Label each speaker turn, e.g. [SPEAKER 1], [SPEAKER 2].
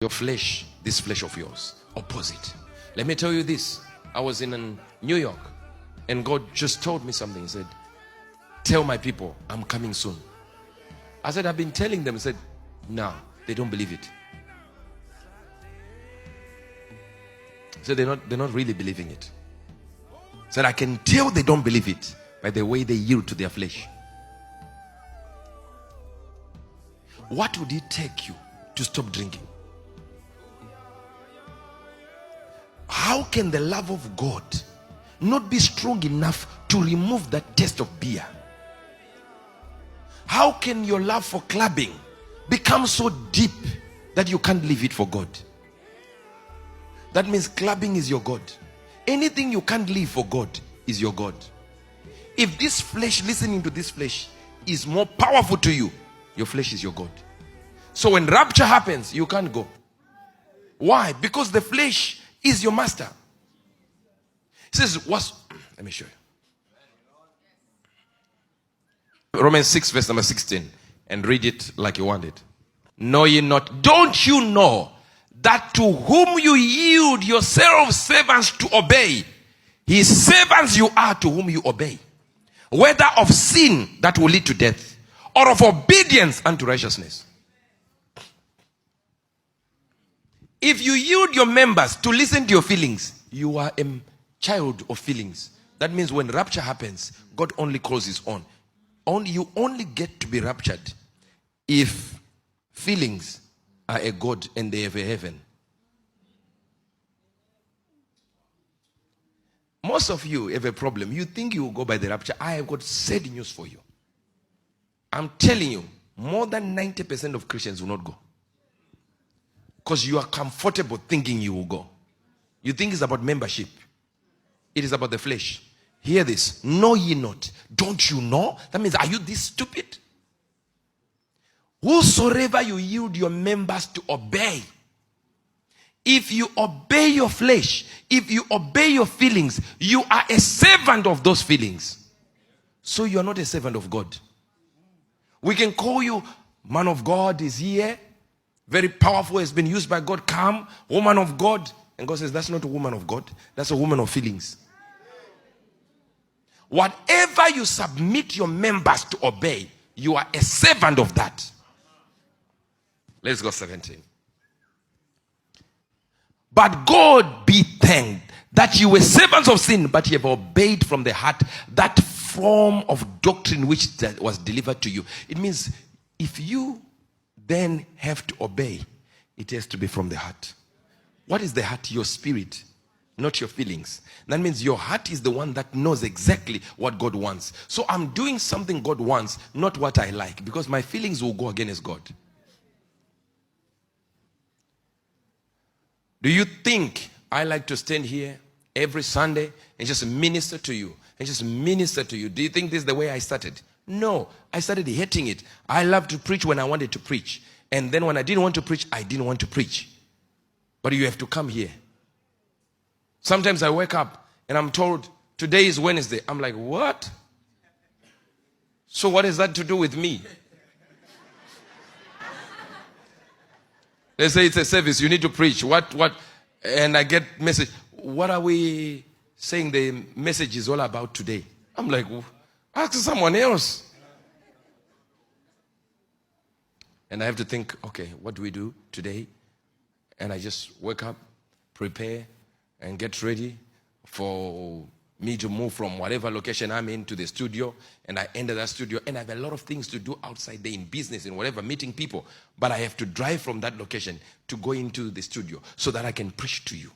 [SPEAKER 1] Your flesh, this flesh of yours, oppose it. Let me tell you this. I was in New York and God just told me something. He said, tell my people I'm coming soon. I said, I've been telling them. He said, no, they don't believe it. He said, they're not really believing it. He said, I can tell they don't believe it by the way they yield to their flesh. What would it take you to stop drinking? How can the love of God not be strong enough to remove that taste of beer? How can your love for clubbing become so deep that you can't leave it for God? That means clubbing is your God. Anything you can't leave for God is your God. If this flesh, listening to this flesh, is more powerful to you, your flesh is your God. So when rapture happens, you can't go. Why? Because the flesh is your master. He says, let me show you. Romans 6 verse number 16. And read it like you want it. Know ye not, don't you know that to whom you yield yourselves servants to obey, his servants you are to whom you obey, whether of sin that will lead to death, or of obedience unto righteousness. If you yield your members to listen to your feelings, you are a child of feelings. That means when rapture happens, God only calls his own. You only get to be raptured if feelings are a God and they have a heaven. Most of you have a problem. You think you will go by the rapture. I have got sad news for you. I'm telling you, more than 90% of Christians will not go. Because you are comfortable thinking you will go. You think it's about membership. It is about the flesh. Hear this. Know ye not. Don't you know? That means, are you this stupid? Whosoever you yield your members to obey. If you obey your flesh, if you obey your feelings, you are a servant of those feelings. So you are not a servant of God. We can call you, man of God is here. Very powerful, has been used by God. Come, woman of God. And God says, that's not a woman of God. That's a woman of feelings. Whatever you submit your members to obey, you are a servant of that. Let's go 17. But God be thanked that you were servants of sin, but you have obeyed from the heart that form of doctrine which was delivered to you. It means if you then have to obey, it has to be from the heart. What is the heart? Your spirit, not your feelings. That means your heart is the one that knows exactly what God wants. So I'm doing something God wants, not what I like, because my feelings will go against God. Do you think I like to stand here every Sunday and just minister to you? And just minister to you? Do you think this is the way I started? No, I started hating it. I loved to preach when I wanted to preach. And then when I didn't want to preach, I didn't want to preach. But you have to come here. Sometimes I wake up and I'm told, today is Wednesday. I'm like, what? So what has that to do with me? They say it's a service, you need to preach. What? And I get message. What are we saying the message is all about today? I'm like, ask someone else. And I have to think, okay, what do we do today? And I just wake up, prepare, and get ready for me to move from whatever location I'm in to the studio. And I enter that studio, and I have a lot of things to do outside there in business and whatever, meeting people. But I have to drive from that location to go into the studio so that I can preach to you.